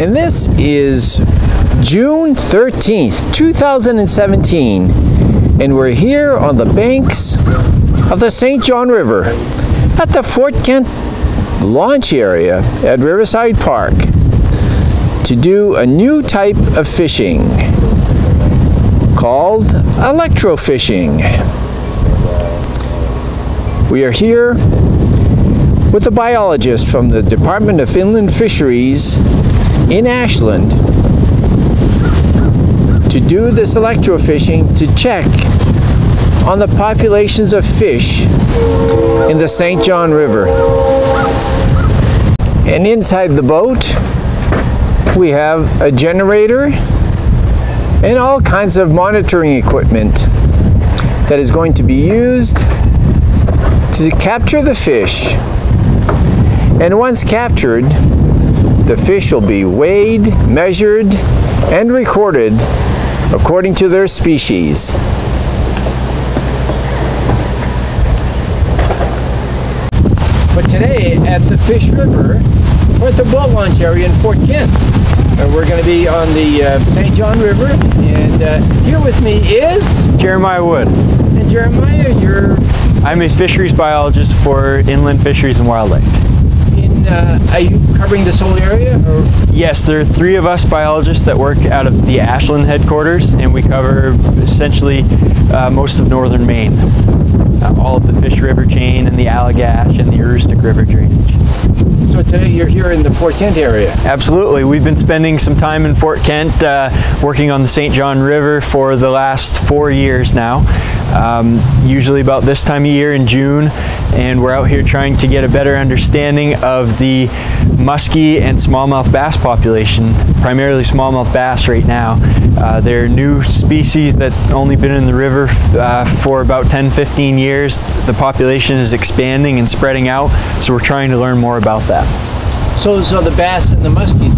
And this is June 13th, 2017, and we're here on the banks of the St. John River at the Fort Kent launch area at Riverside Park to do a new type of fishing called electro fishing. We are here with a biologist from the Department of Inland Fisheries in Ashland to do this electro fishing to check on the populations of fish in the St. John River. And inside the boat we have a generator and all kinds of monitoring equipment that is going to be used to capture the fish. And once captured, the fish will be weighed, measured, and recorded according to their species. But today at the Fish River, we're at the boat launch area in Fort Kent. We're going to be on the St. John River, and here with me is Jeremiah Wood. And Jeremiah, I'm a fisheries biologist for Inland Fisheries and Wildlife. Are you covering this whole area? Or? Yes, there are 3 of us biologists that work out of the Ashland headquarters, and we cover essentially most of northern Maine. All of the Fish River chain and the Allagash and the Aroostook River drainage. So today you're here in the Fort Kent area? Absolutely. We've been spending some time in Fort Kent working on the St. John River for the last 4 years now. Usually about this time of year in June, and we're out here trying to get a better understanding of the muskie and smallmouth bass population, primarily smallmouth bass right now. They're new species that only been in the river for about 10-15 years. The population is expanding and spreading out, so we're trying to learn more about that. So the bass and the muskies,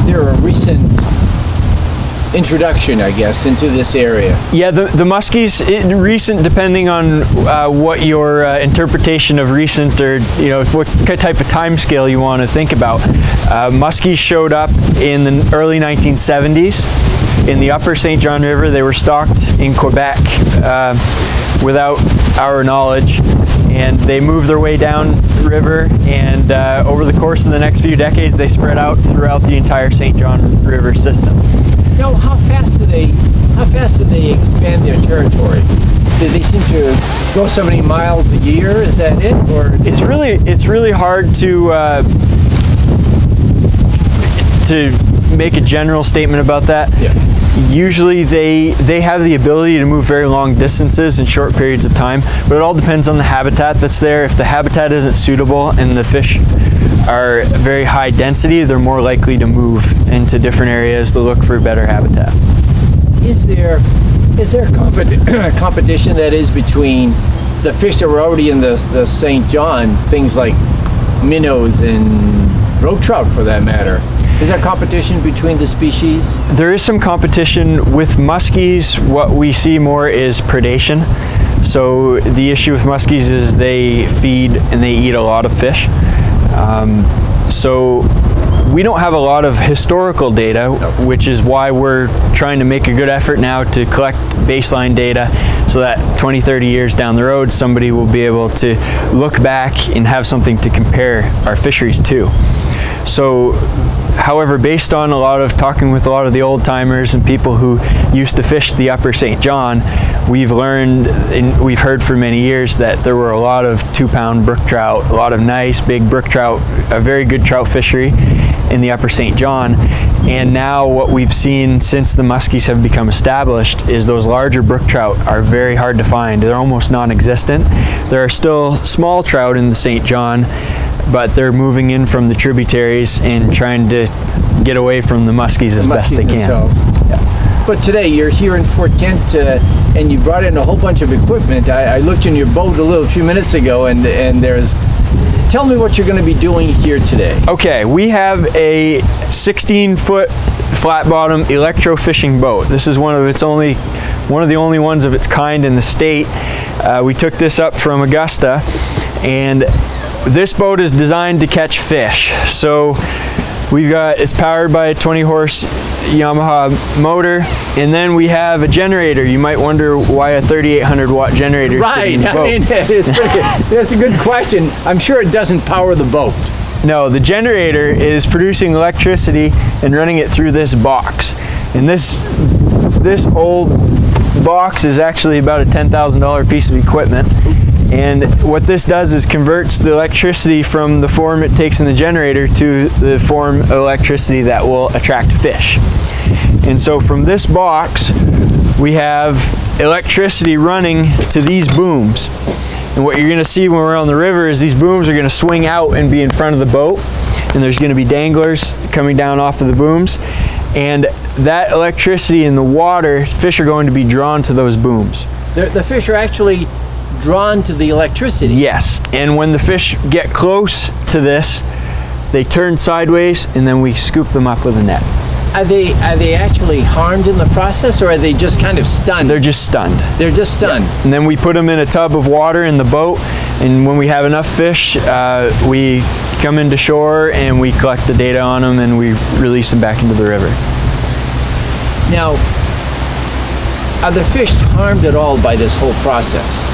they're a recent introduction, I guess, into this area. Yeah, the muskies, recent depending on what your interpretation of recent, or what type of time scale you want to think about. Muskies showed up in the early 1970s in the upper St. John River. They were stocked in Quebec without our knowledge, and they moved their way down the river, and over the course of the next few decades they spread out throughout the entire St. John River system. Now, how fast do they expand their territory? Do they seem to go so many miles a year? Is that it, or it's really hard to make a general statement about that. Yeah. Usually they have the ability to move very long distances in short periods of time, but it all depends on the habitat that's there. If the habitat isn't suitable and the fish are very high density, they're more likely to move into different areas to look for better habitat. Is there competition that is between the fish that were already in the St. John, things like minnows and roach trout for that matter? Is there competition between the species? There is some competition with muskies. What we see more is predation. So the issue with muskies is they feed and they eat a lot of fish. So we don't have a lot of historical data, which is why we're trying to make a good effort now to collect baseline data so that 20-30 years down the road somebody will be able to look back and have something to compare our fisheries to. So, however, based on talking with a lot of the old timers and people who used to fish the upper St. John, we've learned and we've heard for many years that there were a lot of 2-pound brook trout, a lot of nice big brook trout, a very good trout fishery in the upper St. John. And now what we've seen since the muskies have become established is those larger brook trout are very hard to find. They're almost non-existent. There are still small trout in the St. John, but they're moving in from the tributaries and trying to get away from the muskies as best they can. Yeah. But today you're here in Fort Kent and you brought in a whole bunch of equipment. I looked in your boat a few minutes ago, and there's... Tell me what you're going to be doing here today. Okay, we have a 16-foot flat bottom electro fishing boat. This is one of the only ones of its kind in the state. We took this up from Augusta, and this boat is designed to catch fish. So It's powered by a 20-horse Yamaha motor, and then we have a generator. You might wonder why a 3,800 watt generator is sitting in the boat. Right, I mean, that's a good question. I'm sure it doesn't power the boat. No, the generator is producing electricity and running it through this box. And this old box is actually about a $10,000 piece of equipment. And what this does is converts the electricity from the form it takes in the generator to the form of electricity that will attract fish. And so from this box, we have electricity running to these booms. And what you're going to see when we're on the river is these booms are going to swing out and be in front of the boat. And there's going to be danglers coming down off of the booms. And that electricity in the water, fish are going to be drawn to those booms. The fish are actually drawn to the electricity? Yes. And when the fish get close to this, they turn sideways and then we scoop them up with a net. Are they actually harmed in the process, or are they just kind of stunned? They're just stunned. They're just stunned. Yeah. And then we put them in a tub of water in the boat, and when we have enough fish, we come into shore and we collect the data on them and we release them back into the river. Now, are the fish harmed at all by this whole process?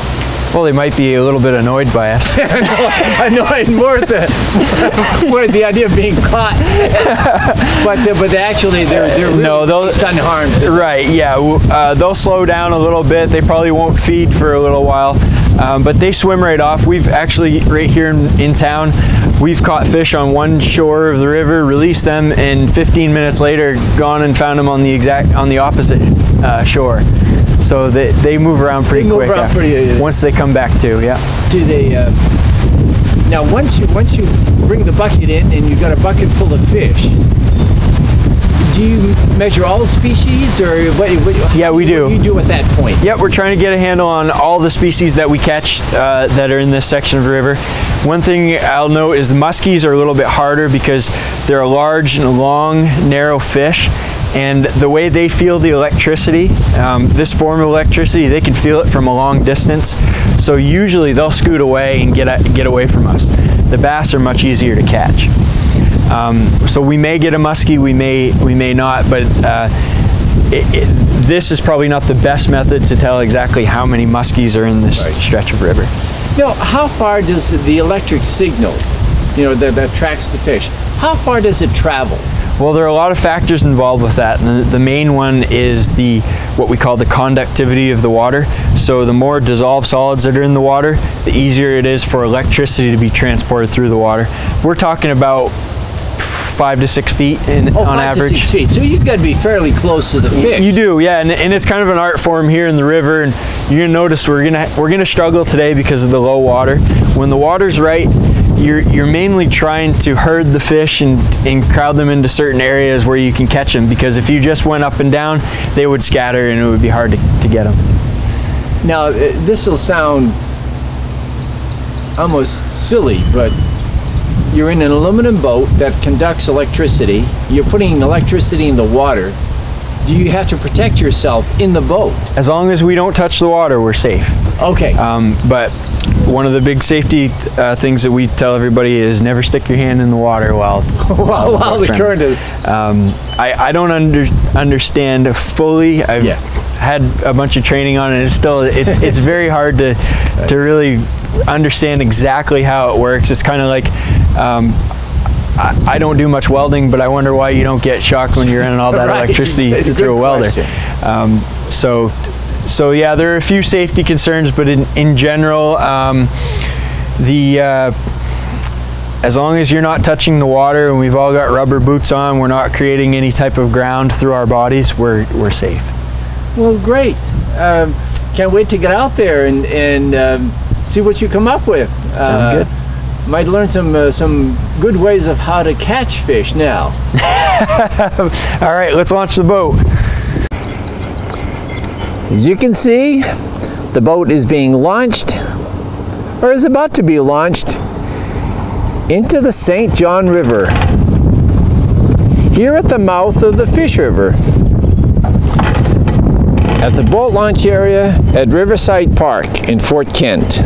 Well, they might be a little bit annoyed by us. Annoyed more at the idea of being caught. but actually, they're really unharmed. Right, yeah. They'll slow down a little bit. They probably won't feed for a little while. But they swim right off. We've actually, right here in town, we've caught fish on one shore of the river, released them, and 15 minutes later, gone and found them on the opposite shore. So they move around pretty quick once they come back to, yeah. Do they, now once you bring the bucket in and you've got a bucket full of fish, do you measure all species, or what yeah, we do. What do you do at that point? Yep, we're trying to get a handle on all the species that we catch that are in this section of the river. One thing I'll note is the muskies are a little bit harder because they're a large and long, narrow fish. And the way they feel the electricity, this form of electricity, they can feel it from a long distance. So usually they'll scoot away and get away from us. The bass are much easier to catch. So we may get a muskie, we may not, but this is probably not the best method to tell exactly how many muskies are in this stretch of river. Now, how far does the electric signal, that tracks the fish, how far does it travel? Well, there are a lot of factors involved with that. The main one is what we call the conductivity of the water. So the more dissolved solids that are in the water, the easier it is for electricity to be transported through the water. We're talking about 5 to 6 feet on average. 5 to 6 feet. So you've got to be fairly close to the fish. You do, yeah, and it's kind of an art form here in the river. And you're gonna notice we're gonna struggle today because of the low water. When the water's right, you're mainly trying to herd the fish and crowd them into certain areas where you can catch them, because if you just went up and down, they would scatter and it would be hard to get them. Now, this will sound almost silly, but you're in an aluminum boat that conducts electricity. You're putting electricity in the water. Do you have to protect yourself in the boat? As long as we don't touch the water, we're safe. Okay. But one of the big safety things that we tell everybody is never stick your hand in the water while the current is. I don't understand fully. I've had a bunch of training on it. It's very hard to really understand exactly how it works. It's kind of like I don't do much welding, but I wonder why you don't get shocked when you're running all that electricity through a welder. So yeah, there are a few safety concerns, but in general, as long as you're not touching the water and we've all got rubber boots on, we're not creating any type of ground through our bodies, we're safe. Well, great. Can't wait to get out there and see what you come up with. Sounds good. Might learn some good ways of how to catch fish now. All right, let's launch the boat. As you can see, the boat is being launched, or is about to be launched, into the St. John River, here at the mouth of the Fish River, at the boat launch area at Riverside Park in Fort Kent.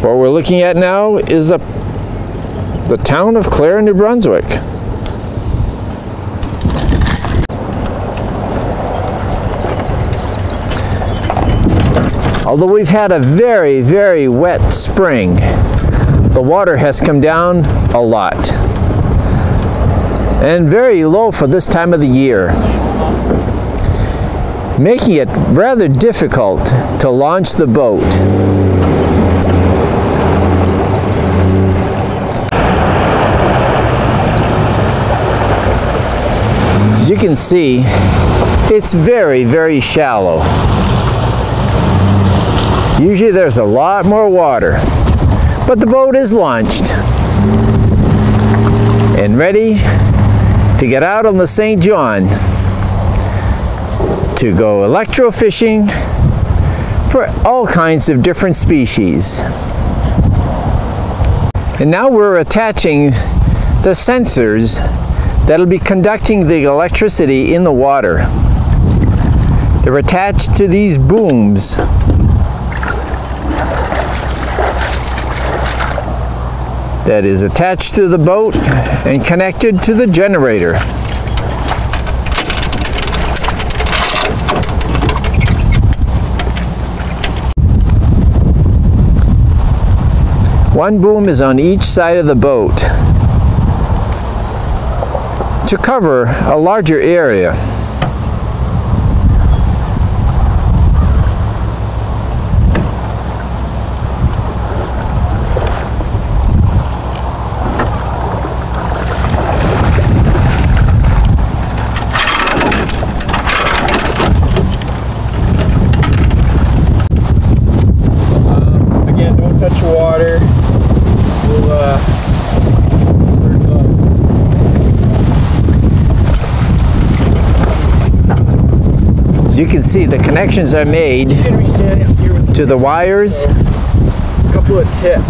What we're looking at now is the town of Clare, New Brunswick. Although we've had a very, very wet spring, the water has come down a lot. And very low for this time of the year, making it rather difficult to launch the boat. As you can see, it's very, very shallow. Usually there's a lot more water, but the boat is launched and ready to get out on the St. John to go electro fishing for all kinds of different species. And now we're attaching the sensors that'll be conducting the electricity in the water. They're attached to these booms. That is attached to the boat and connected to the generator. One boom is on each side of the boat to cover a larger area. As you can see, the connections are made to the wires. A couple of tips.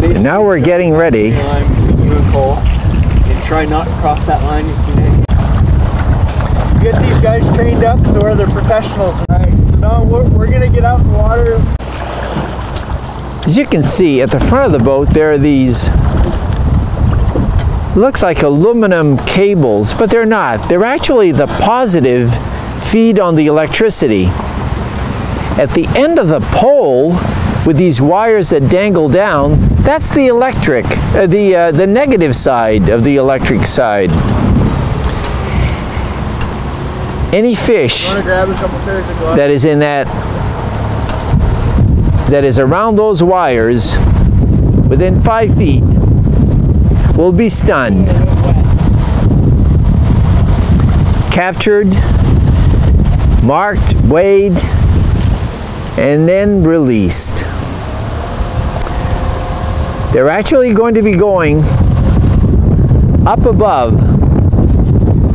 And now we're getting ready. And try not to cross that line if you can. Get these guys trained up to where they're professionals, right? So now we're going to get out in the water. As you can see, at the front of the boat, there are these, looks like aluminum cables, but they're not. They're actually the positive feed on the electricity. At the end of the pole, with these wires that dangle down, that's the electric, the negative side of the electric side. Any fish that is in that is around those wires within 5 feet will be stunned, captured, marked, weighed, and then released. They're actually going to be going up above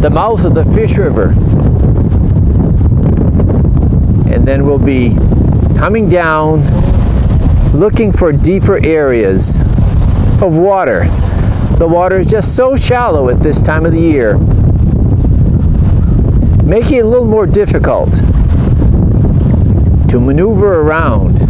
the mouth of the Fish River, and then we'll be coming down looking for deeper areas of water. The water is just so shallow at this time of the year, making it a little more difficult to maneuver around.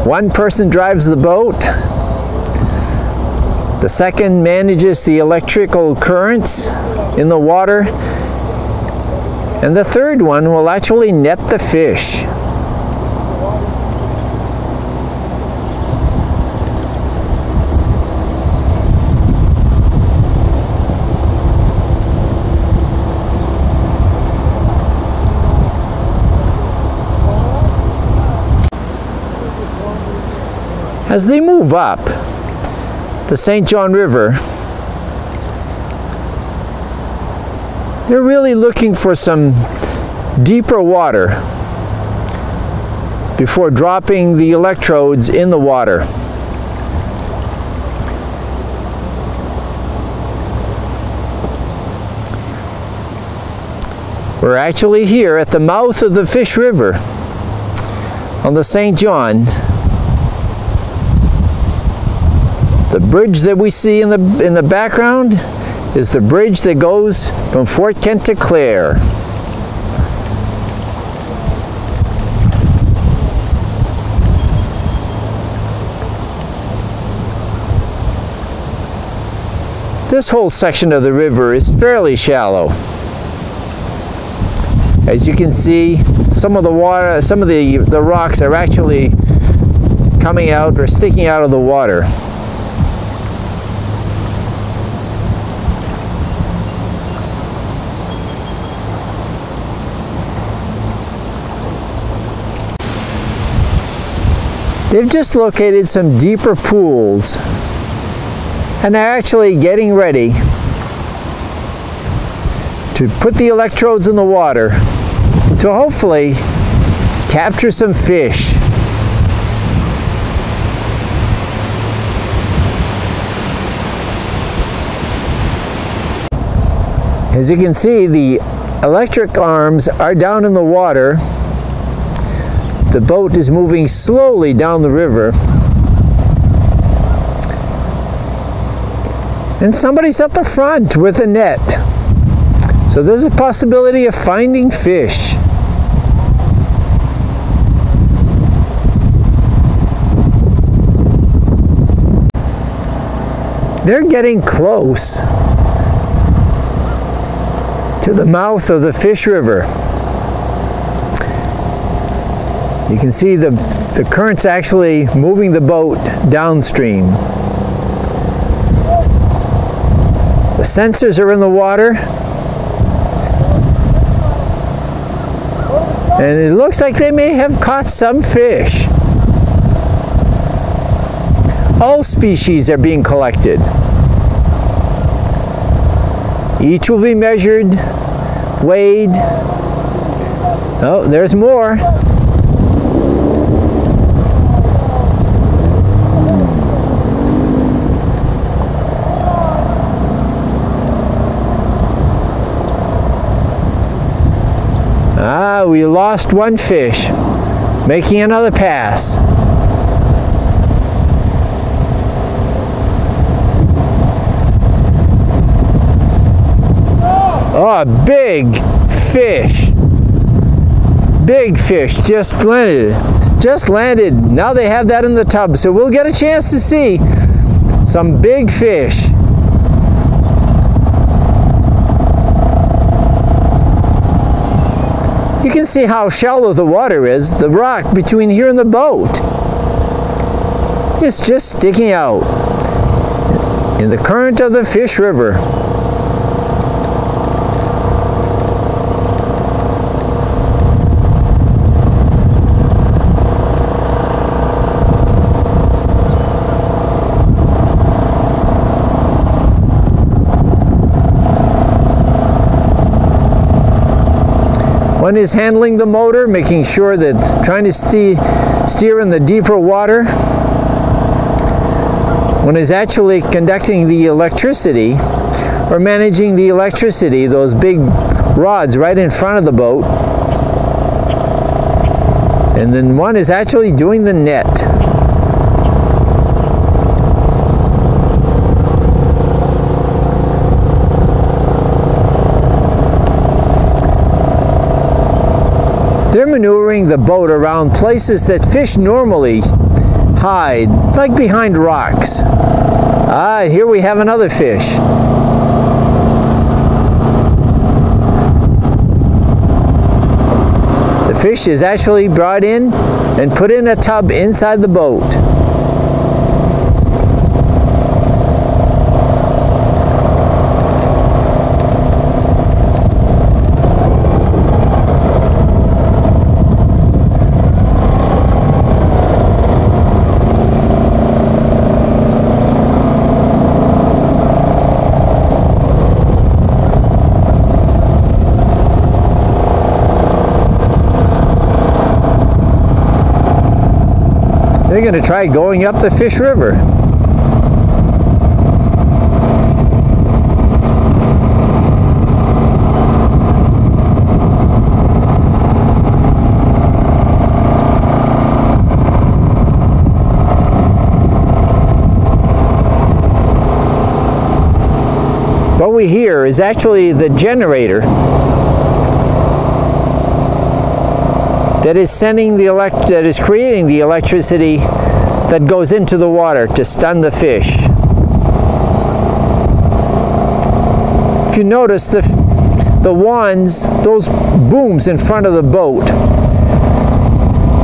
One person drives the boat, the second manages the electrical currents in the water, and the third one will actually net the fish. As they move up the St. John River, they're really looking for some deeper water before dropping the electrodes in the water. We're actually here at the mouth of the Fish River on the St. John. The bridge that we see in the background is the bridge that goes from Fort Kent to Clare. This whole section of the river is fairly shallow. As you can see, some of the water, some of the rocks are actually coming out or sticking out of the water. They've just located some deeper pools, and they're actually getting ready to put the electrodes in the water to hopefully capture some fish. As you can see, the electric arms are down in the water. The boat is moving slowly down the river. And somebody's at the front with a net. So there's a possibility of finding fish. They're getting close to the mouth of the Fish River. You can see the current's actually moving the boat downstream. The sensors are in the water, and it looks like they may have caught some fish. All species are being collected. Each will be measured, weighed. Oh, there's more. Ah, we lost one fish, making another pass. Oh, big fish. Big fish just landed. Just landed. Now they have that in the tub, so we'll get a chance to see some big fish. You can see how shallow the water is. The rock between here and the boat is just sticking out in the current of the Fish River. One is handling the motor, making sure that trying to steer in the deeper water. One is actually conducting the electricity or managing the electricity, those big rods right in front of the boat. And then one is actually doing the net. They're maneuvering the boat around places that fish normally hide, like behind rocks. Ah, here we have another fish. The fish is actually brought in and put in a tub inside the boat. They're going to try going up the Fish River. What we hear is actually the generator that is creating the electricity that goes into the water to stun the fish. If you notice, the wands, those booms in front of the boat,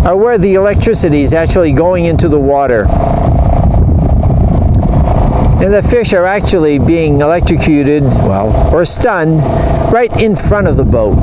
are where the electricity is actually going into the water. And the fish are actually being electrocuted, well, or stunned, right in front of the boat.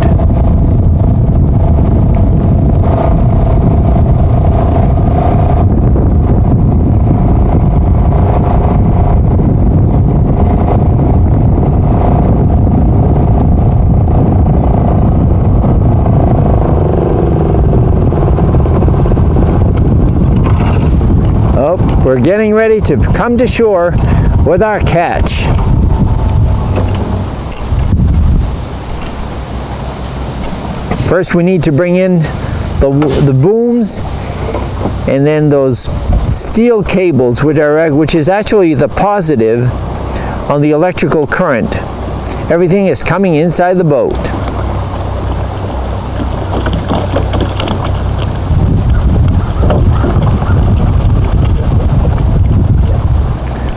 We're getting ready to come to shore with our catch. First we need to bring in the booms and then those steel cables which is actually the positive on the electrical current. Everything is coming inside the boat.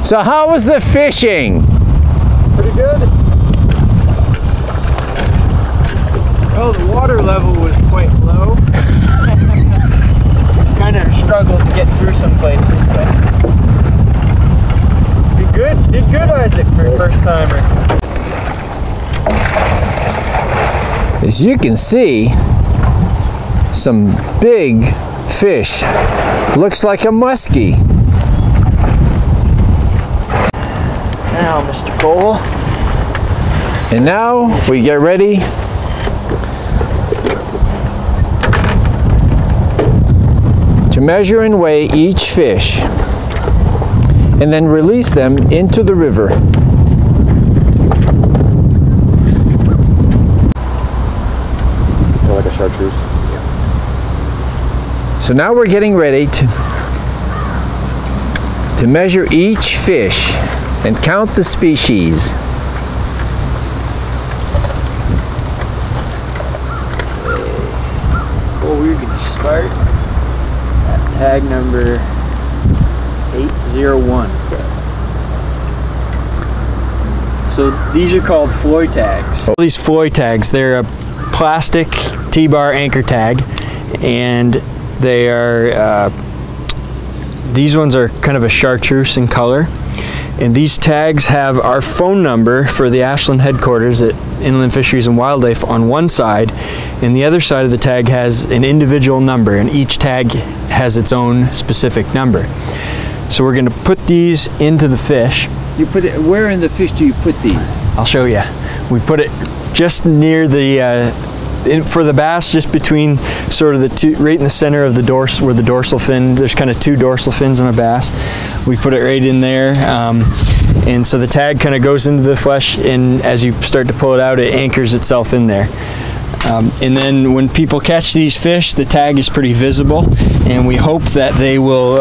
So how was the fishing? Pretty good. Well, the water level was quite low. Kind of struggled to get through some places, but did good, Isaac, for a first timer. As you can see, some big fish. Looks like a muskie. Now, Mr. Cole. And now we get ready to measure and weigh each fish and then release them into the river. Like a chartreuse. Yeah. So now we're getting ready to measure each fish and count the species. Well, we're going to start at tag number 801. So these are called floy tags. These floy tags, they're a plastic T-bar anchor tag, and they are, these ones are kind of a chartreuse in color. And these tags have our phone number for the Ashland headquarters at Inland Fisheries and Wildlife on one side, and the other side of the tag has an individual number, and each tag has its own specific number. So we're going to put these into the fish. You put it, where in the fish do you put these? I'll show you. We put it just near the, for the bass, just between sort of the two, right in the center of the dorsal, where the dorsal fin, there's kind of two dorsal fins on a bass. We put it right in there, and so the tag kind of goes into the flesh, and as you start to pull it out, it anchors itself in there. And then when people catch these fish, the tag is pretty visible, and we hope that they will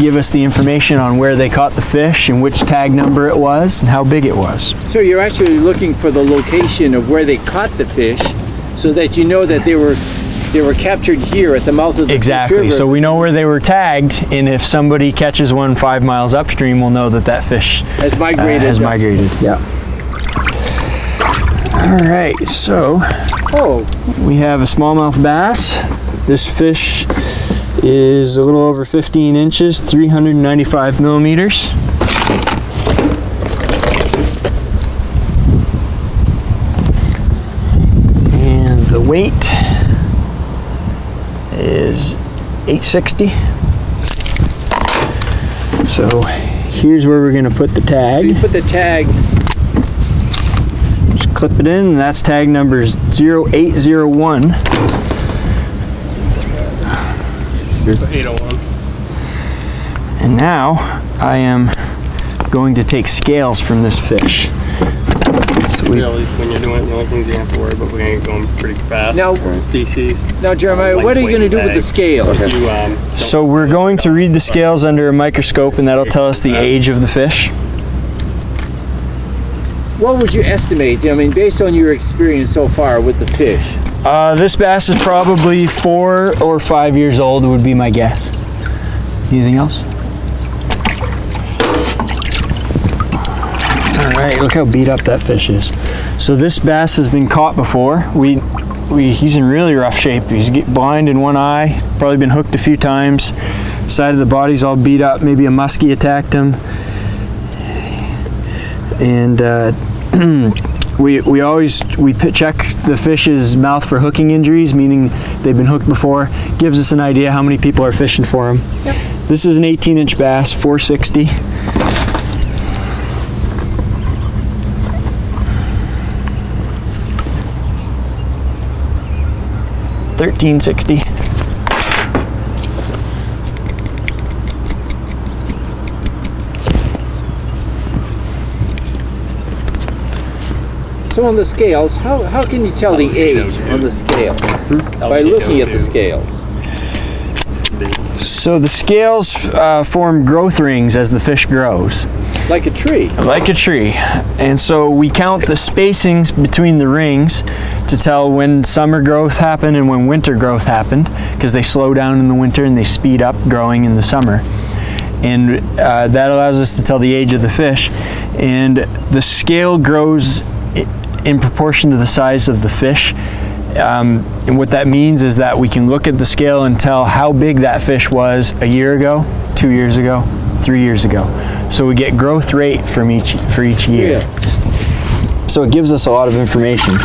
give us the information on where they caught the fish and which tag number it was and how big it was. So you're actually looking for the location of where they caught the fish, so that you know that they were captured here at the mouth of the Exactly. river. So we know where they were tagged, and if somebody catches one 5 miles upstream, we'll know that that fish has migrated. Yeah. All right. So we have a smallmouth bass. This fish is a little over 15 inches, 395 millimeters. The weight is 860. So here's where we're going to put the tag. You put the tag. Just clip it in, and that's tag number 0801. 801. And now I am going to take scales from this fish. At least when you're doing it, the only things you have to worry about, we're going to get going pretty fast. Now, species. Now, Jeremiah, what are you going to do with the scales? So we're going to read the scales under a microscope, and that'll tell us the age of the fish. What would you estimate, I mean, based on your experience so far with the fish? This bass is probably 4 or 5 years old would be my guess. Anything else? All right, look how beat up that fish is. So this bass has been caught before. He's in really rough shape. He's blind in one eye, probably been hooked a few times. Side of the body's all beat up. Maybe a muskie attacked him. And we always check the fish's mouth for hooking injuries, meaning they've been hooked before. Gives us an idea how many people are fishing for them. Yep. This is an 18-inch bass, 460. $13.60. So on the scales, how can you tell the age on the scale? By looking at the scales. So the scales form growth rings as the fish grows. Like a tree. Like a tree. And so we count the spacings between the rings to tell when summer growth happened and when winter growth happened, because they slow down in the winter and they speed up growing in the summer. And that allows us to tell the age of the fish. And the scale grows in proportion to the size of the fish. And what that means is that we can look at the scale and tell how big that fish was a year ago, 2 years ago, 3 years ago. So we get growth rate for each year. Yeah. So it gives us a lot of information.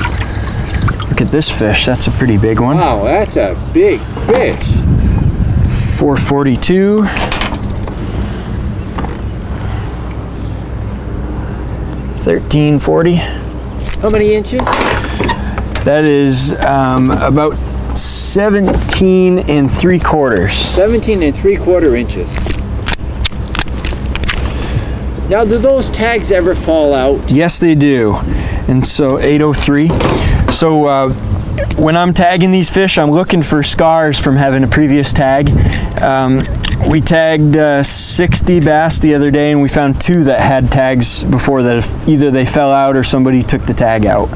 Look at this fish, that's a pretty big one. Wow, that's a big fish. 442. $13.40. How many inches? That is about 17 3/4. 17 3/4 inches. Now, do those tags ever fall out? Yes, they do. And so 803. So when I'm tagging these fish, I'm looking for scars from having a previous tag. We tagged 60 bass the other day, and we found 2 that had tags before that either they fell out or somebody took the tag out.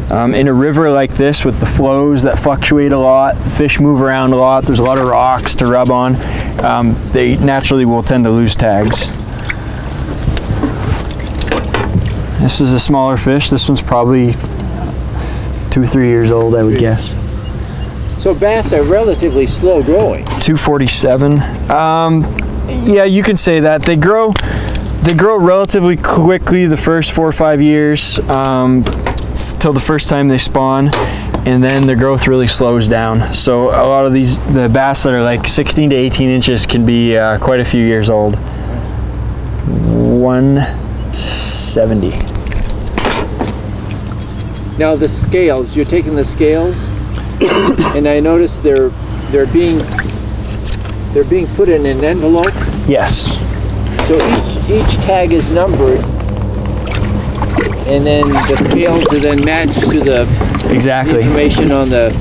In a river like this with the flows that fluctuate a lot, fish move around a lot, there's a lot of rocks to rub on, they naturally will tend to lose tags. This is a smaller fish. This one's probably 2 or 3 years old, I would guess. So bass are relatively slow growing. 247. Yeah, you can say that. They grow relatively quickly the first 4 or 5 years till the first time they spawn, and then their growth really slows down. So a lot of the bass that are like 16 to 18 inches can be quite a few years old. 170. Now the scales, you're taking the scales, and I noticed they're being put in an envelope. Yes. So each tag is numbered, and then the scales are then matched to the information on the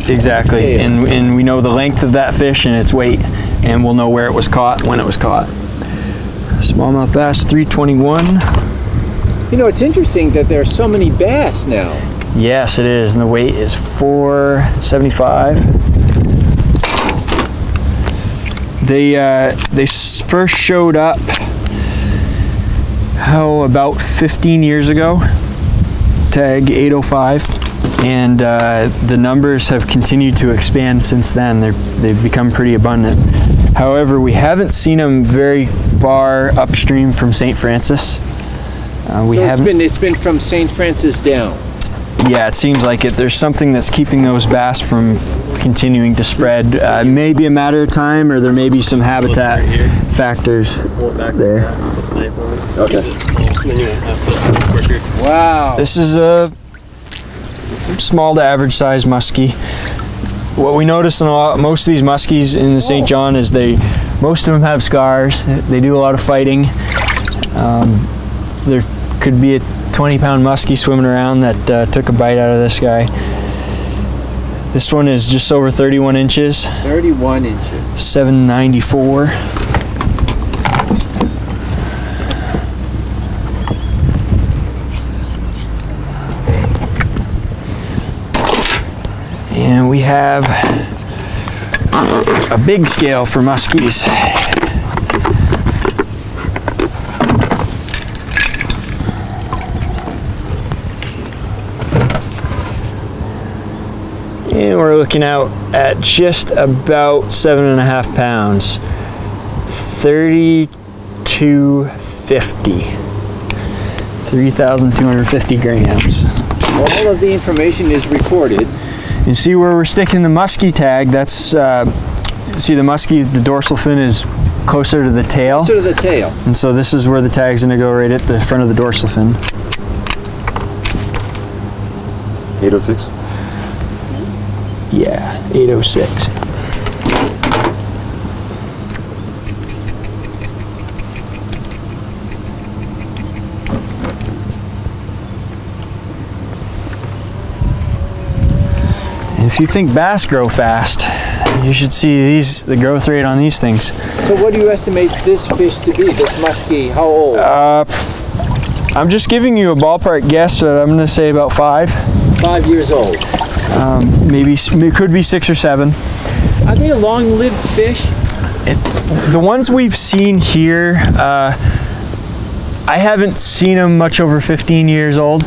scale. And we know the length of that fish and its weight, and we'll know where it was caught, when it was caught. Smallmouth bass, 321. You know, it's interesting that there are so many bass now. Yes, it is, and the weight is 475. They first showed up about 15 years ago. Tag 805, and the numbers have continued to expand since then. They've become pretty abundant. However, we haven't seen them very far upstream from St. Francis. It's been from St. Francis down. Yeah, it seems like it. There's something that's keeping those bass from continuing to spread. Maybe a matter of time, or there may be some habitat factors there. Okay. Wow. This is a small to average size muskie. What we notice in most of these muskies in the St. John is most of them have scars. They do a lot of fighting. There could be a 20-pound muskie swimming around that took a bite out of this guy. This one is just over 31 inches. 31 inches. 794. have a big scale for muskies. And we're looking out at just about 7.5 pounds. 3,250. 3,250 grams. All of the information is recorded. You see where we're sticking the muskie tag, that's, see the muskie, the dorsal fin is closer to the tail. Closer to the tail. And so this is where the tag's gonna go, right at the front of the dorsal fin. 806? Yeah, 806. If you think bass grow fast, you should see the growth rate on these things. So what do you estimate this fish to be, this muskie? How old? I'm just giving you a ballpark guess, but I'm gonna say about 5. 5 years old. Maybe, it could be 6 or 7. Are they a long-lived fish? The ones we've seen here, I haven't seen them much over 15 years old.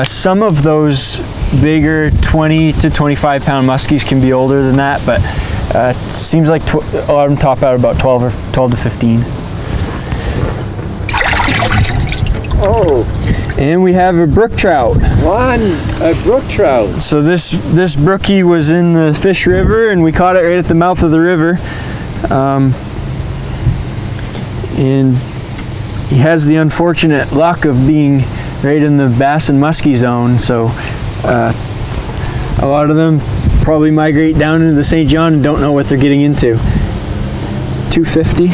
Some of those bigger 20 to 25 pound muskies can be older than that, but it seems like a lot of them top out about 12 to 15. Oh. And we have a brook trout. A brook trout. So this brookie was in the Fish River, and we caught it right at the mouth of the river. And he has the unfortunate luck of being right in the bass and muskie zone, so a lot of them probably migrate down into the St. John and don't know what they're getting into. 250.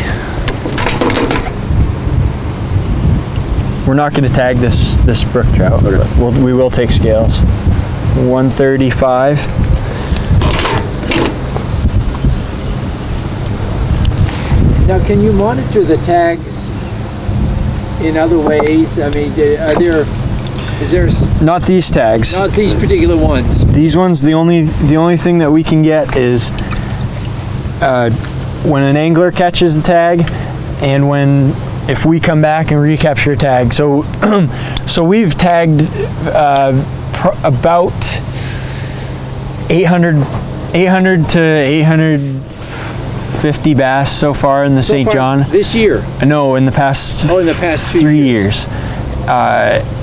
We're not going to tag this brook trout, but we will take scales. 135. Now, can you monitor the tags in other ways? I mean, is there not these tags? Not these particular ones. These ones, the only thing that we can get is when an angler catches the tag, and if we come back and recapture a tag. So so we've tagged about 800 to 850 bass so far in the St. John. This year? No, in the past. Oh, in the past 3 years.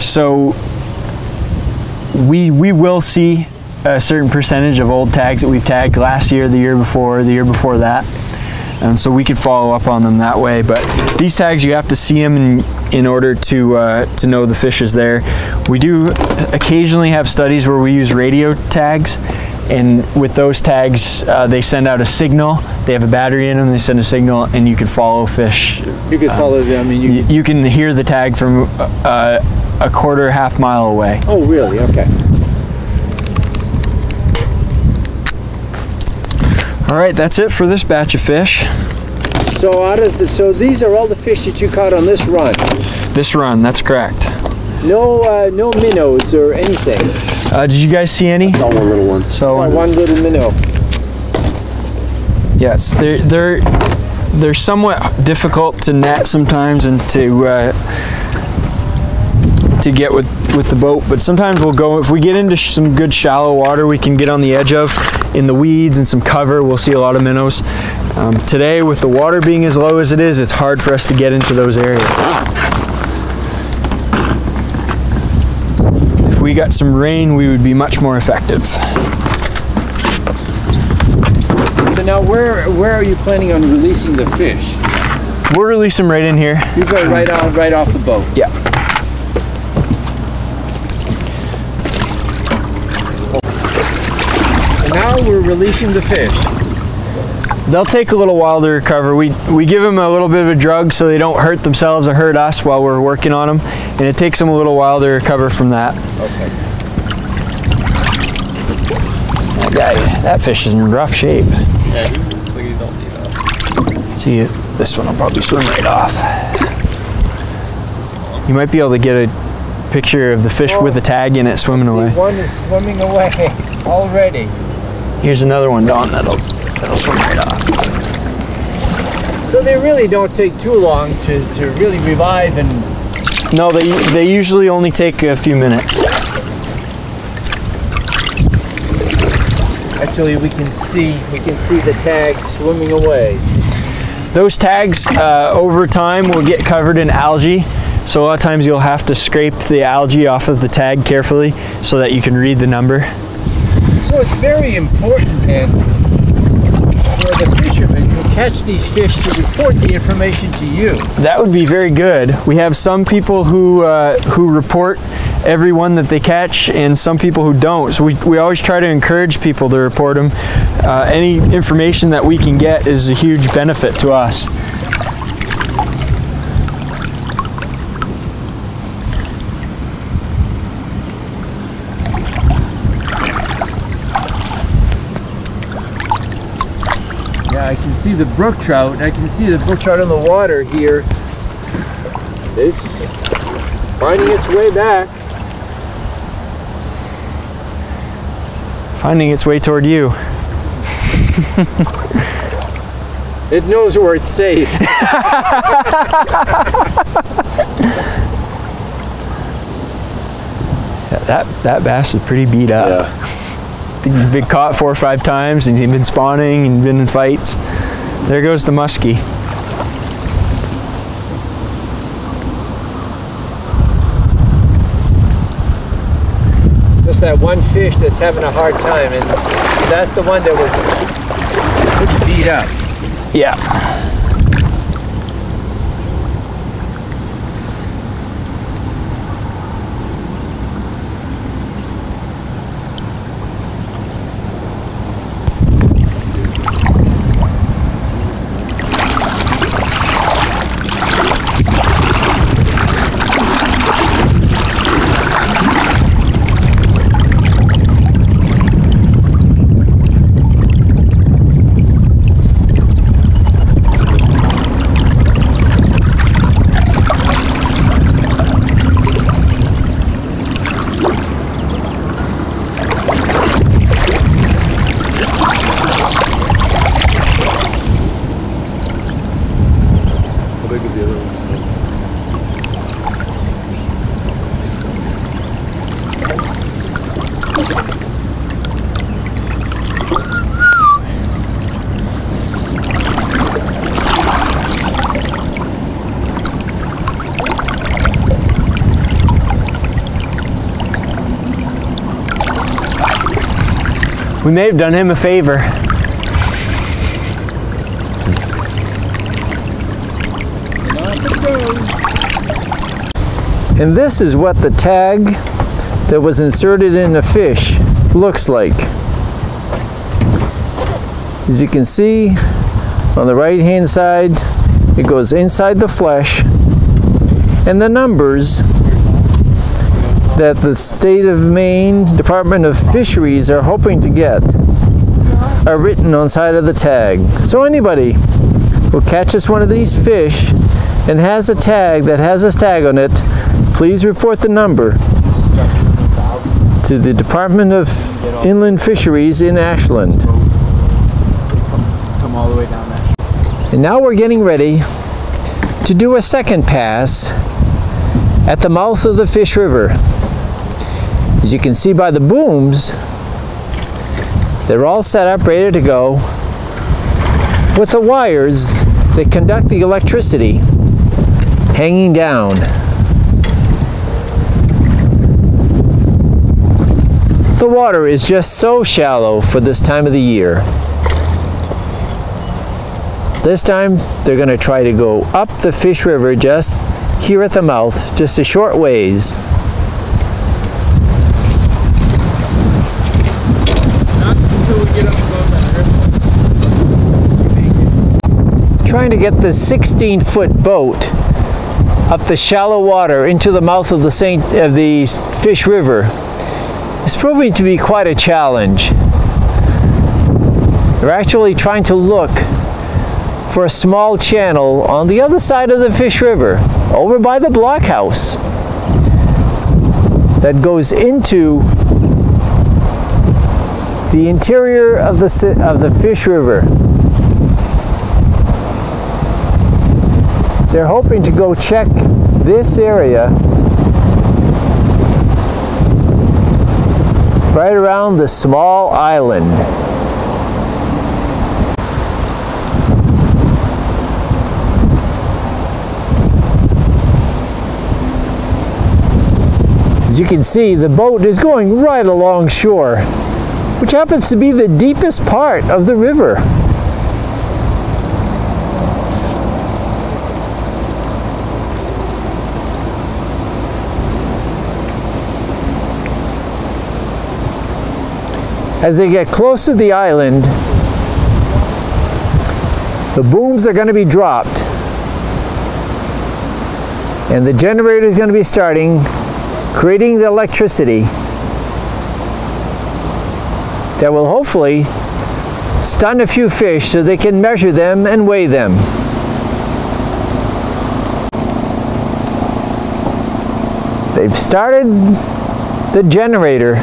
So we will see a certain percentage of old tags that we've tagged last year, the year before that. And so we could follow up on them that way. But these tags, you have to see them in order to know the fish is there. We do occasionally have studies where we use radio tags, and with those tags, they send out a signal. They have a battery in them. They send a signal, and you can follow fish. You can follow them. I mean, you can hear the tag from a half mile away. Oh, really? Okay. All right, that's it for this batch of fish. So these are all the fish that you caught on this run. This run, that's correct. No minnows or anything. Did you guys see any? I saw one little one. Saw one little minnow. Yes, they're somewhat difficult to net sometimes and to get with the boat, but sometimes we'll go, if we get into some good shallow water we can get on the edge of, in the weeds and some cover, we'll see a lot of minnows. Today, with the water being as low as it is, it's hard for us to get into those areas. If we got some rain, we would be much more effective. So now where are you planning on releasing the fish? We'll release them right in here. You go right off the boat? Yeah. Now we're releasing the fish. They'll take a little while to recover. We give them a little bit of a drug so they don't hurt themselves or hurt us while we're working on them, and it takes them a little while to recover from that. Okay. That fish is in rough shape. Yeah, he looks like he don't need that. See, this one will probably swim right off. You might be able to get a picture of the fish with a tag in it swimming away. One is swimming away already. Here's another one, Don, that'll swim right off. So they really don't take too long to really revive and... No, they usually only take a few minutes. Actually, we can see the tag swimming away. Those tags over time will get covered in algae, so a lot of times you'll have to scrape the algae off of the tag carefully so that you can read the number. So it's very important then for the fishermen who catch these fish to report the information to you. That would be very good. We have some people who report every one that they catch, and some people who don't. So we always try to encourage people to report them. Any information that we can get is a huge benefit to us. Yeah, I can see the brook trout. I can see the brook trout in the water here. It's finding its way back. Finding its way toward you. It knows where it's safe. That bass is pretty beat up. Yeah. Been caught 4 or 5 times, and he's been spawning and been in fights. There goes the muskie. Just that one fish that's having a hard time, and that's the one that was pretty beat up. Yeah. We may have done him a favor. And this is what the tag that was inserted in the fish looks like. As you can see on the right hand side, it goes inside the flesh, and the numbers that the state of Maine Department of Fisheries are hoping to get are written on the side of the tag. So anybody who catches one of these fish and has a tag that has this tag on it, please report the number to the Department of Inland Fisheries in Ashland. Come all the way down there. And now we're getting ready to do a second pass at the mouth of the Fish River. As you can see by the booms, they're all set up, ready to go, with the wires that conduct the electricity hanging down. The water is just so shallow for this time of the year. This time they're going to try to go up the Fish River just here at the mouth, just a short ways. Not until we get up above that. Trying to get the 16-foot boat up the shallow water into the mouth of the Fish River is proving to be quite a challenge. They're actually trying to look for a small channel on the other side of the Fish River, over by the blockhouse, that goes into the interior of the Fish River. They're hoping to go check this area right around the small island. As you can see, the boat is going right along shore, which happens to be the deepest part of the river. As they get close to the island, the booms are going to be dropped, and the generator is going to be starting, creating the electricity that will hopefully stun a few fish so they can measure them and weigh them. They've started the generator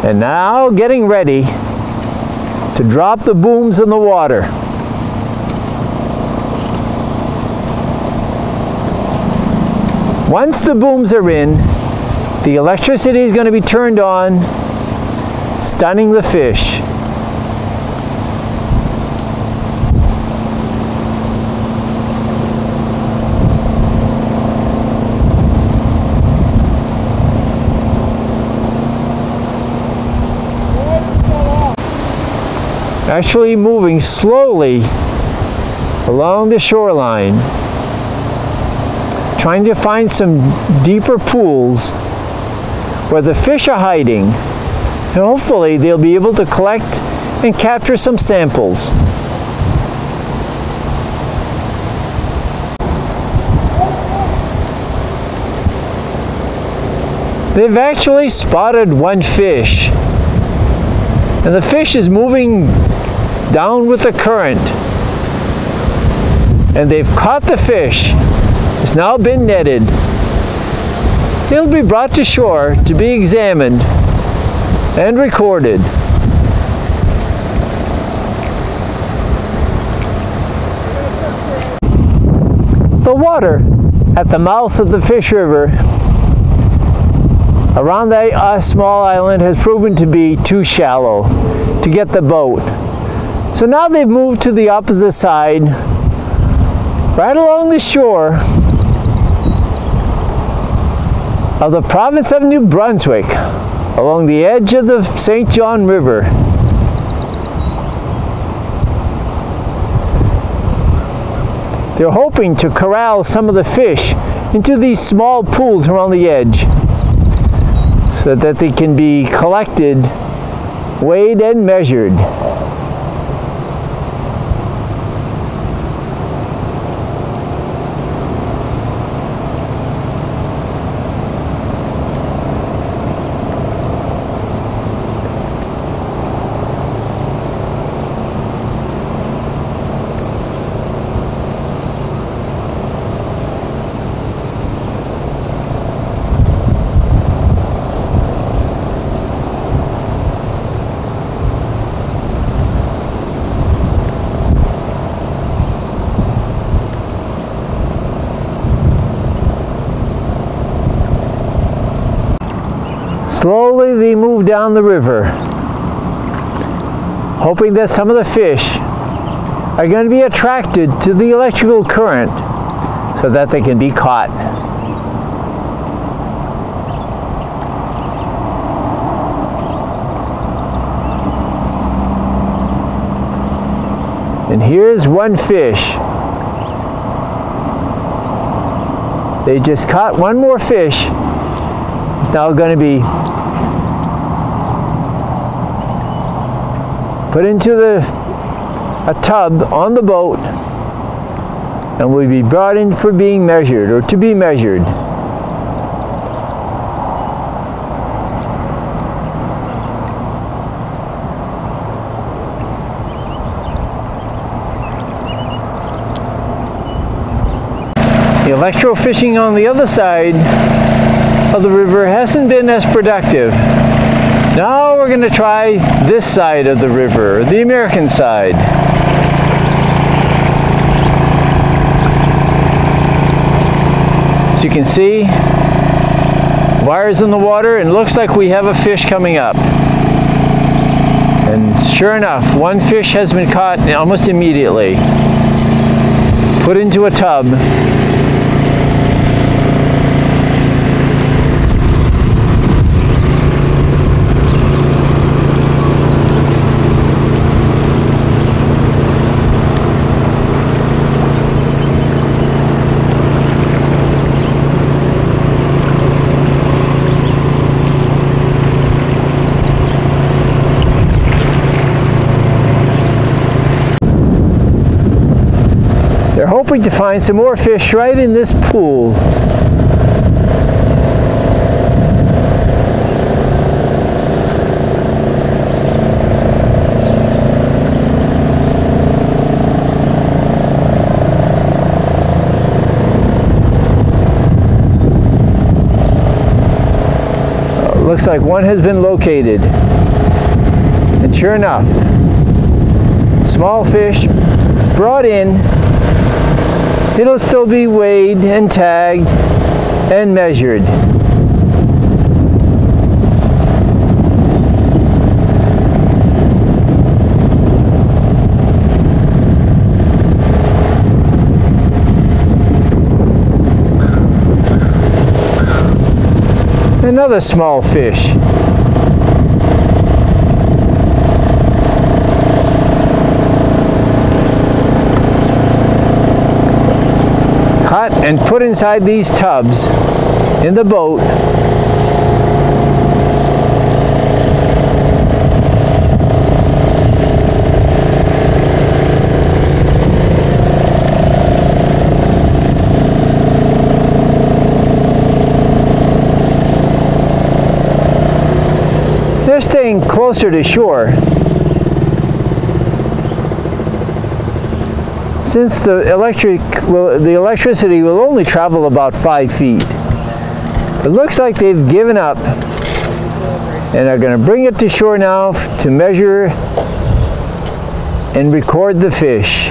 and now getting ready to drop the booms in the water. Once the booms are in, the electricity is going to be turned on, stunning the fish. Actually moving slowly along the shoreline, trying to find some deeper pools where the fish are hiding, and hopefully they'll be able to collect and capture some samples. They've actually spotted one fish, and the fish is moving down with the current, and they've caught the fish. It's now been netted. It'll be brought to shore to be examined and recorded. The water at the mouth of the Fish River around that small island has proven to be too shallow to get the boat. So now they've moved to the opposite side, right along the shore of the province of New Brunswick, along the edge of the St. John River. They're hoping to corral some of the fish into these small pools around the edge so that they can be collected, weighed, and measured. Slowly they move down the river, hoping that some of the fish are going to be attracted to the electrical current so that they can be caught. And here's one fish. They just caught one more fish. It's now going to be put into a tub on the boat and will be brought in for being measured, or to be measured. The electro fishing on the other side of the river hasn't been as productive. Now we're going to try this side of the river, the American side. As you can see, wires in the water, and it looks like we have a fish coming up. And sure enough, one fish has been caught almost immediately. Put into a tub. They're hoping to find some more fish right in this pool. Looks like one has been located. And sure enough, small fish brought in. It'll still be weighed and tagged and measured. Another small fish. Caught and put inside these tubs in the boat. They're staying closer to shore. Since the electricity will only travel about 5 feet. It looks like they've given up and are going to bring it to shore now to measure and record the fish.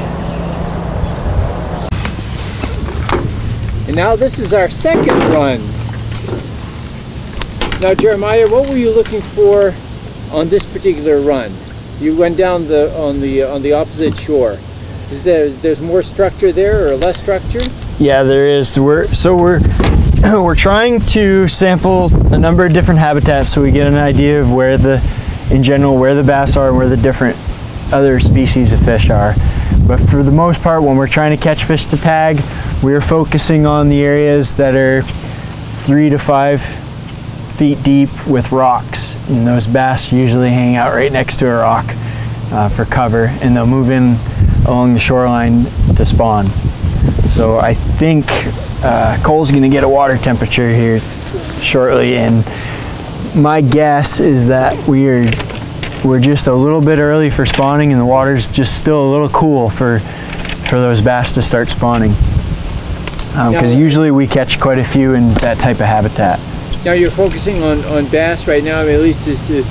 And now this is our second run. Now Jeremiah, what were you looking for on this particular run? You went down on the opposite shore. There's more structure there or less structure? Yeah, there is. We're trying to sample a number of different habitats so we get an idea of where in general where the bass are and where the different other species of fish are. But for the most part, when we're trying to catch fish to tag, we're focusing on the areas that are 3 to 5 feet deep with rocks, and those bass usually hang out right next to a rock for cover, and they'll move in along the shoreline to spawn. So I think Cole's going to get a water temperature here shortly, and my guess is that we're just a little bit early for spawning, and the water's just still a little cool for those bass to start spawning, because usually we catch quite a few in that type of habitat. Now you're focusing on bass right now, I mean, at least as to...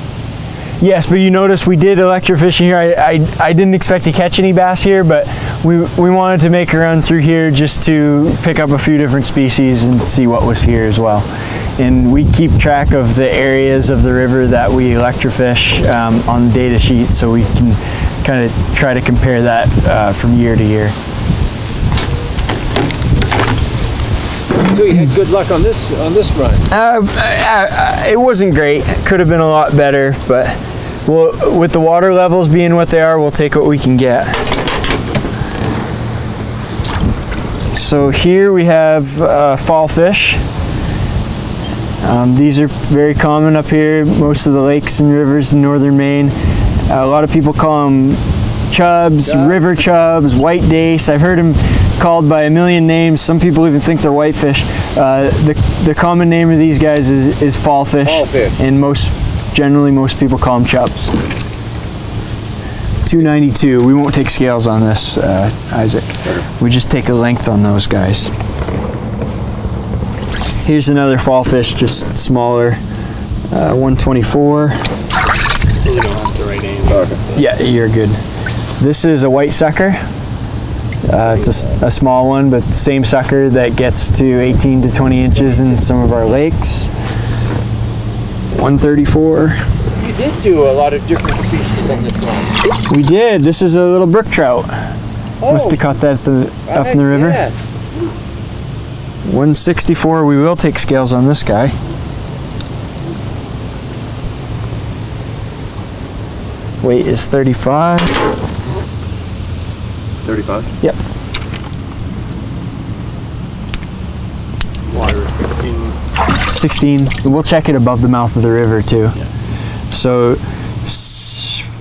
Yes, but you notice we did electrofishing here. I didn't expect to catch any bass here, but we wanted to make a run through here just to pick up a few different species and see what was here as well. And we keep track of the areas of the river that we electrofish on the data sheet, so we can kind of try to compare that from year to year. So you had good luck on this run? It wasn't great. Could have been a lot better, but with the water levels being what they are, we'll take what we can get. So here we have fall fish. These are very common up here, most of the lakes and rivers in northern Maine. A lot of people call them chubs, river chubs, white dace. I've heard them called by a million names. Some people even think they're whitefish. The common name of these guys is fall fish. Fall fish. And generally most people call them chubs. 292. We won't take scales on this, Isaac. We just take a length on those guys. Here's another fall fish, just smaller, 124. You don't have to write anything. Okay. Yeah, you're good. This is a white sucker. It's a small one, but the same sucker that gets to 18 to 20 inches in some of our lakes. 134. You did do a lot of different species on this one. We did. This is a little brook trout. Must have caught that up in the river. Yes. 164. We will take scales on this guy. Weight is 35. 35? Yep. Water 16. 16. We'll check it above the mouth of the river too. Yeah. So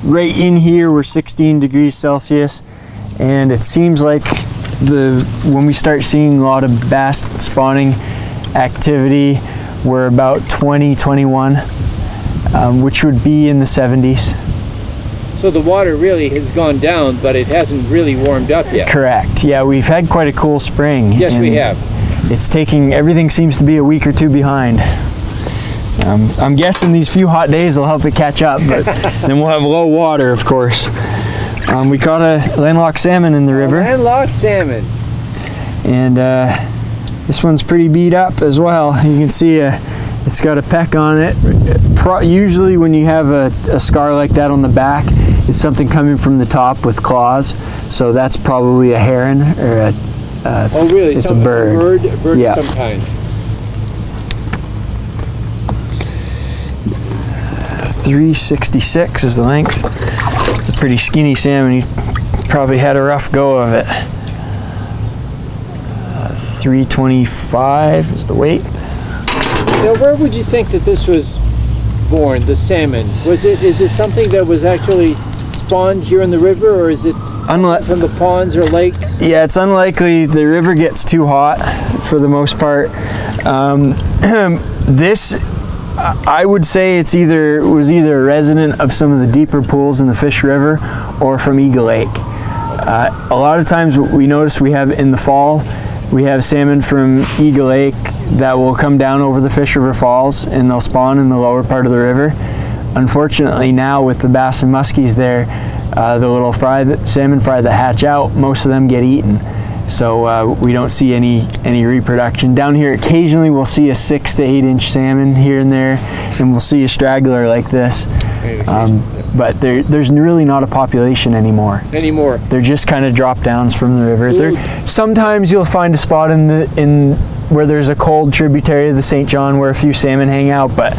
right in here we're 16 degrees Celsius, and it seems like when we start seeing a lot of bass spawning activity, we're about 20, 21, which would be in the 70s. So the water really has gone down, but it hasn't really warmed up yet. Correct. Yeah, we've had quite a cool spring. Yes, we have. It's taking, everything seems to be a week or two behind. I'm guessing these few hot days will help it catch up, but then we'll have low water, of course. We caught a landlocked salmon in the river. Landlocked salmon. And this one's pretty beat up as well. You can see it's got a peck on it. Usually when you have a scar like that on the back, it's something coming from the top with claws. So that's probably a heron or oh really? It's a bird. A bird Yeah. of some kind. 366 is the length. It's a pretty skinny salmon. He probably had a rough go of it. 325 is the weight. Now, where would you think that this was born, the salmon? Is it something that was actually spawned here in the river, or is it from the ponds or lakes? Yeah, it's unlikely. The river gets too hot for the most part. This, I would say was either a resident of some of the deeper pools in the Fish River or from Eagle Lake. A lot of times what we notice we have in the fall, we have salmon from Eagle Lake that will come down over the Fish River Falls and they'll spawn in the lower part of the river. Unfortunately now with the bass and muskies there, the little salmon fry that hatch out, most of them get eaten. So we don't see any reproduction. Down here occasionally we'll see a 6 to 8 inch salmon here and there, and we'll see a straggler like this. But there's really not a population anymore. They're just kind of drop downs from the river. Sometimes you'll find a spot in where there's a cold tributary of the St. John where a few salmon hang out, but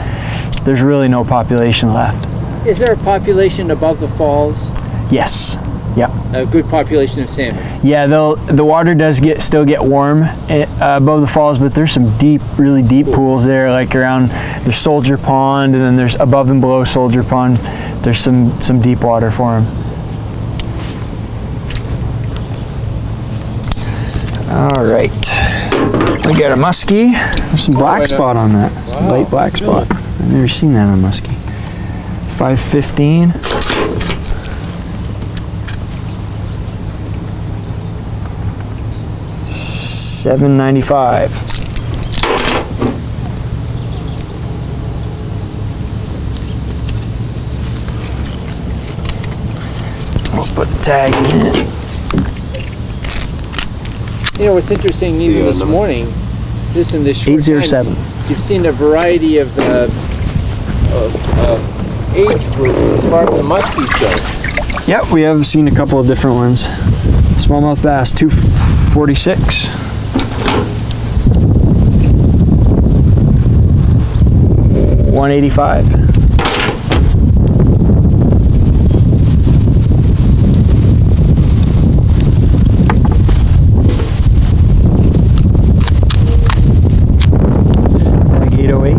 there's really no population left. Is there a population above the falls? Yes. Yep. A good population of salmon. Yeah, the water does still get warm above the falls, but there's some really deep pools there, like there's Soldier Pond, and then there's above and below Soldier Pond, there's some deep water for them. All right, we got a muskie. There's some black spot on that. Wow. Light black spot. I've never seen that on a muskie. 515. $7.95. We'll put the tag in it. You know what's interesting, even this morning, this short 807. time, you've seen a variety of age groups as far as the muskies go. Yep, we have seen a couple of different ones. Smallmouth bass, 246. $185. Tag 808.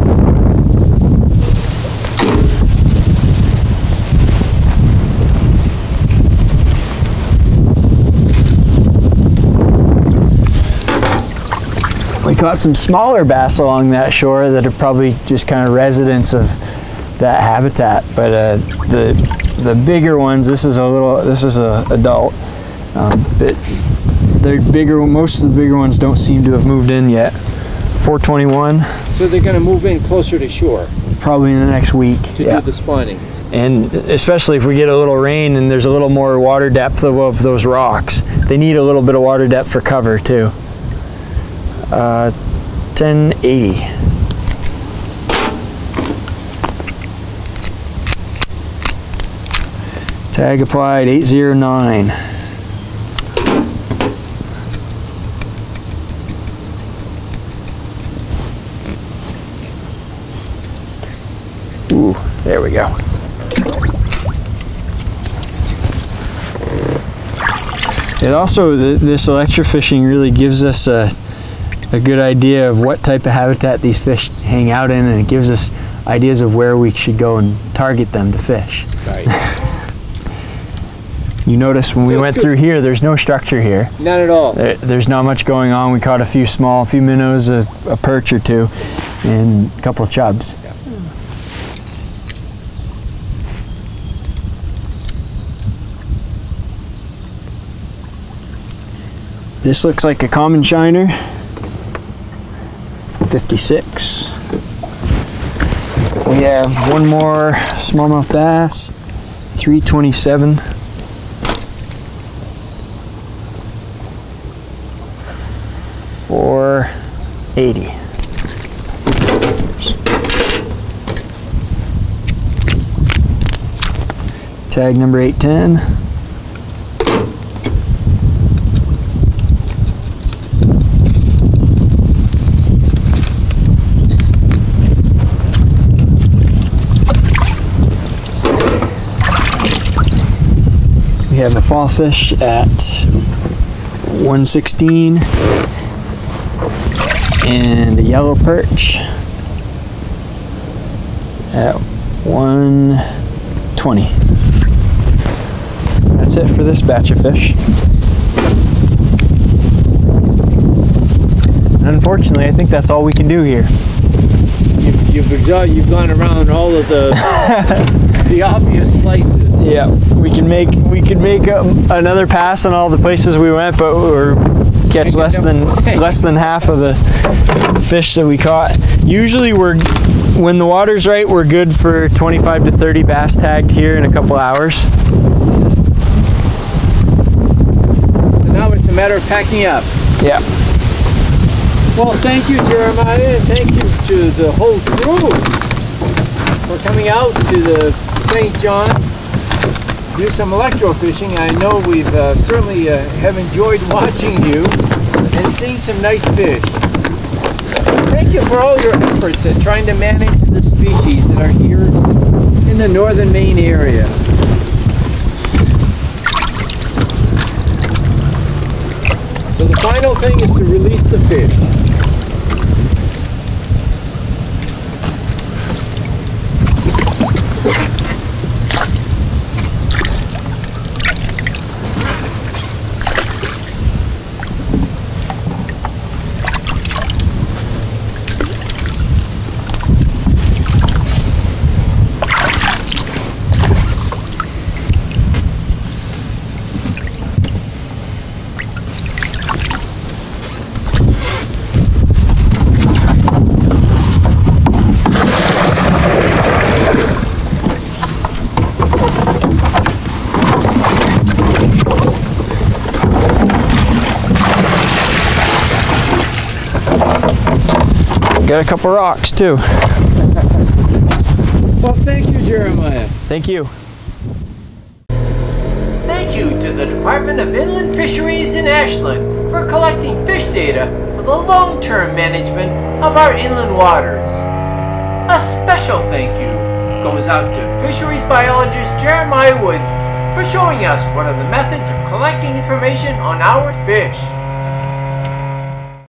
We caught some smaller bass along that shore that are probably just kind of residents of that habitat, but the bigger ones, this is a adult, but they're bigger. Most of the bigger ones don't seem to have moved in yet. 421. So they're going to move in closer to shore. probably in the next week. To do the spawning. And especially if we get a little rain and there's a little more water depth above those rocks. They need a little bit of water depth for cover too. 1080. Tag applied, 809. Ooh, there we go. It also, this electrofishing really gives us a good idea of what type of habitat these fish hang out in, and it gives us ideas of where we should go and target them to fish. Right. You notice when we went through here, there's no structure here. Not at all. There's not much going on. We caught a few minnows, a perch or two, and a couple of chubs. Yeah. This looks like a common shiner. 56. We have one more smallmouth bass. 327. 480. Oops. Tag number 810. We have a fall fish at 116 and a yellow perch at 120. That's it for this batch of fish. Unfortunately, I think that's all we can do here. You've gone around all of the the obvious places. Yeah, we can make another pass on all the places we went, but we're catch less than half of the fish that we caught. Usually when the water's right, we're good for 25 to 30 bass tagged here in a couple hours. So now it's a matter of packing up. Yeah. Well, thank you, Jeremiah, and thank you to the whole crew for coming out to the St. John to do some electrofishing. I know we've certainly have enjoyed watching you and seeing some nice fish. Thank you for all your efforts at trying to manage the species that are here in the northern Maine area. So the final thing is to release the fish. Got a couple rocks too. Well, thank you, Jeremiah. Thank you. Thank you to the Department of Inland Fisheries in Ashland for collecting fish data for the long-term management of our inland waters. A special thank you goes out to fisheries biologist Jeremiah Wood for showing us one of the methods of collecting information on our fish.